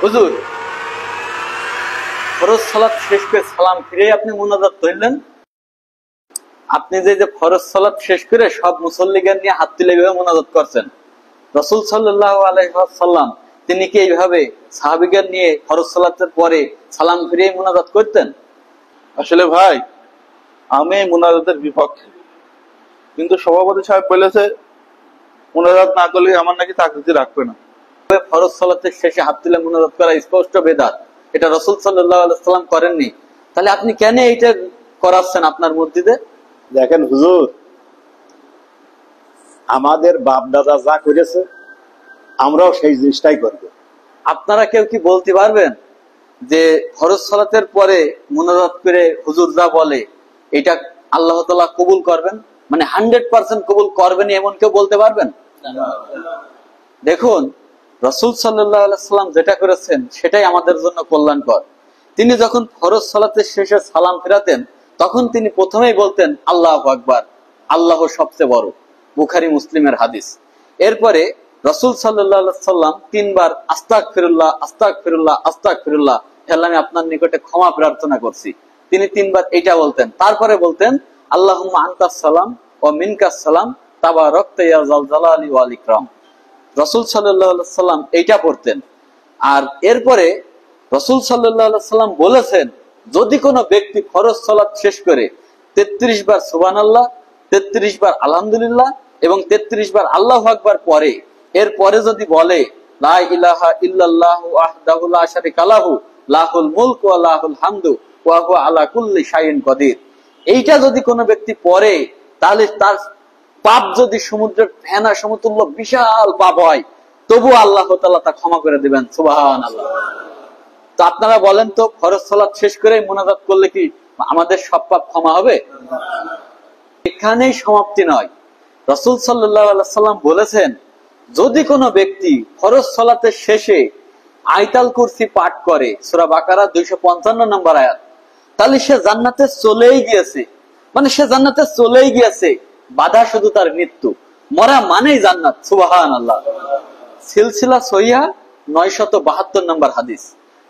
হুজুর, ফরজ সালাত শেষ করে সালাম ফিরে আপনি মুনাজাত করলেন। আপনি যে ফরজ সালাত শেষ করে সব মুসল্লিগণ নিয়ে হাত তুলে মুনাজাত করছেন, রাসূল সাল্লাল্লাহু আলাইহি ওয়াসাল্লাম তিনি কি এইভাবে সাহাবীগণ নিয়ে ফরজ সালাতের পরে সালাম ফিরে মুনাজাত করতেন? আসলে ভাই, আমি মুনাজাতের বিপক্ষে, কিন্তু সভাপতি সাহেব বলেছে মুনাজাত না করলে আমার নাকি চাকরিতে রাখবে না। ফরজ সালাতের শেষে হাত তুলে মুনাজাত করা স্পষ্ট বেদাত, এটা রাসূল সাল্লাল্লাহু আলাইহি ওয়াসাল্লাম করেননি। তাহলে আপনি কেন এইটা করাচ্ছেন আপনার মসজিদে? দেখেন হুজুর, আমাদের বাপ দাদা যা করেছে আমরাও সেই জিনিসটাই করব। আপনারা কেউ কি বলতে পারবেন যে ফরজ সালাতের পরে মুনাজাত করে হুজুর যা বলে এটা আল্লাহ তাআলা কবুল করবেন, মানে 100% কবুল করবেন, এমন কেউ বলতে পারবেন? দেখুন, রাসূল সাল্লাল্লাহু আলাইহি ওয়াসাল্লাম যেটা করেছেন সেটাই আমাদের জন্য কল্যাণকর। তিনি যখন ফরজ সালাতের শেষে সালাম ফেরাতেন তখন তিনি প্রথমেই বলতেন আল্লাহু আকবার, আল্লাহ সবচেয়ে বড়, বুখারী মুসলিমের হাদিস। এরপরে রাসূল সাল্লাল্লাহু আলাইহি ওয়াসাল্লাম তিনবার আস্তাগফিরুল্লাহ আস্তাগফিরুল্লাহ আস্তাগফিরুল্লাহ, হে আল্লাহ আমি আপনার নিকটে ক্ষমা প্রার্থনা করছি, তিনি তিনবার এইটা বলতেন। তারপরে বলতেন আল্লাহুম্মা আনতাস সালাম ওয়া মিনকাস সালাম তাবারাকতা ইয়া যাল জালালি ওয়াল ইকরাম। রাসূল সাল্লাল্লাহু আলাইহি ওয়াসাল্লাম এইটা পড়তেন। আর এরপরে রাসূল সাল্লাল্লাহু আলাইহি ওয়াসাল্লাম বলেছেন যদি কোনো ব্যক্তি ফরজ সালাত শেষ করে 33 বার সুবহানাল্লাহ, 33 বার আলহামদুলিল্লাহ এবং 33 বার আল্লাহু আকবার পড়ে, এরপরে যদি বলে লা ইলাহা ইল্লাল্লাহু ওয়াহদাহু লা শারীকা লাহু লাহুল মুলকু ওয়া লাহুল হামদু ওয়া হুয়া আলা কুল্লি শাইইন কাদির, এইটা যদি কোনো ব্যক্তি পড়ে তাহলে তার পাপ যদি সমুদ্রের ফেনা সমতুল্য বিশাল পাপ হয় তবু আল্লাহ তাআলা তা ক্ষমা করে দিবেন। সুবহানাল্লাহ। তো আপনারা বলেন তো, ফরজ সালাত শেষ করে মুনাজাত করলে কি আমাদের সব পাপ ক্ষমা হবে? এখানেই সমাপ্তি নয়। রাসূল সাল্লাল্লাহু আলাইহি ওয়াসাল্লাম বলেছেন যদি কোনো ব্যক্তি ফরজ সালাতের শেষে আয়াতুল কুরসি পাঠ করে, সূরা বাকারা 255 নম্বর আয়াত, তাহলে সে জান্নাতে চলেই গিয়েছে, মানে সে জান্নাতে চলেই গিয়েছে, বাধা শুধু তার মৃত্যু, মরা মানেই জান্নাত। সুবহানাল্লাহ। সিলসিলা সহিহা 972 নম্বর হাদিস।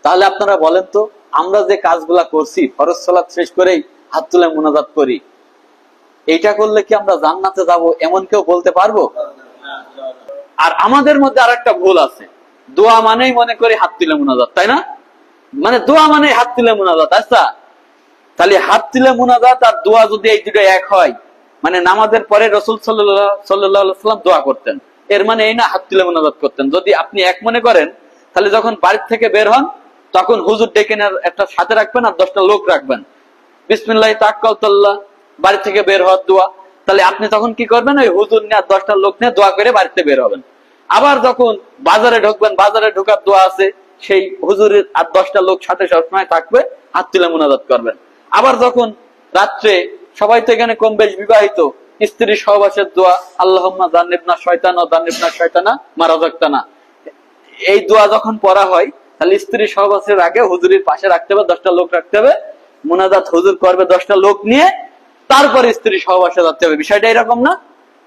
তাহলে আপনারা বলেন তো, আমরা যে কাজগুলা করছি ফরজ সালাত শেষ করেই হাত তুলে মুনাজাত করি, এইটা করলে কি আমরা জান্নাতে যাব এমন কেউ বলতে পারবো? আর আমাদের মধ্যে আরেকটা ভুল আছে, দোয়া মানেই মনে করি হাত তুলে মুনাজাত, তাই না? মানে দোয়া মানেই হাত তুলে মুনাজাত। আচ্ছা, তাহলে হাত তুলে মুনাজাত আর দোয়া যদি এই দুটো এক হয়, মানে নামাজের পরে রাসূল সাল্লাল্লাহু আলাইহি ওয়াসাল্লাম দোয়া করতেন, এর মানে এই না হাত তুলে মুনাজাত করতেন। যদি আপনি এক মনে করেন তাহলে যখন বাড়ি থেকে বের হন তখন হুজুর ডেকে একটা সাথে রাখবেন আর 10টা লোক রাখবেন, বিসমিল্লাহি তাওয়াক্কালতুল্লাহ, বাড়ি থেকে বের হওয়ার দোয়া। তাহলে আপনি তখন কি করবেন, ওই হুজুর নিয়ে 10টা লোক নিয়ে দোয়া করে বাড়িতে বের হবেন। আবার যখন বাজারে ঢুকবেন, বাজারে ঢোকার দোয়া আছে, সেই হুজুরের আর 10টা লোক সাথে সবসময় থাকবে, হাত তুলে মুনাজাত করবেন। আবার যখন রাত্রে সবাই তো এখানে কম বেশ বিবাহিত, স্ত্রী সহবাসের দোয়া আল্লাহুম্মা জান্নিবনা শয়তান ওয়া জান্নিবনা শয়তানা মা রাযাকতানা, এই দোয়া যখন পড়া হয় তাহলে স্ত্রী সহবাসের আগে হুজুরের পাশে রাখতে হবে, 10টা লোক রাখতে হবে, মুনাজাত হুজুর করবে 10টা লোক নিয়ে, তারপরে স্ত্রী সহবাসে যাচ্ছে হবে। বিষয়টা এরকম না,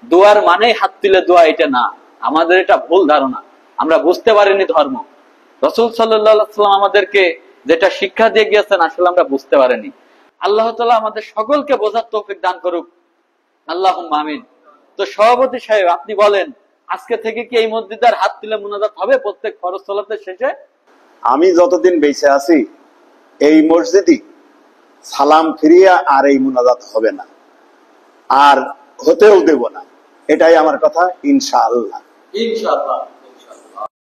দোয়ার মানে হাত তুলে দোয়া, এটা না। আমাদের এটা ভুল ধারণা, আমরা বুঝতে পারিনি ধর্ম। রাসূল সাল্লাল্লাহু আলাইহি ওয়াসাল্লাম আমাদেরকে যেটা শিক্ষা দিয়ে গিয়েছেন আসলে আমরা বুঝতে পারিনি। আল্লাহ তাআলা আমাদের সকলকে বোঝার তৌফিক দান করুক, আল্লাহুম্মা আমিন। তো সভাপতি সাহেব, আপনি বলেন আজকে থেকে কি এই মসজিদে হাত তুলে মুনাজাত হবে প্রত্যেক ফরজ সালাতের শেষে? আমি যতদিন বেঁচে আছি এই মসজিদে সালাম ফিরিয়া আর এই মুনাজাত হবে না, আর হতেও দেব না, এটাই আমার কথা, ইনশাআল্লাহ। ইনশাআল্লাহ।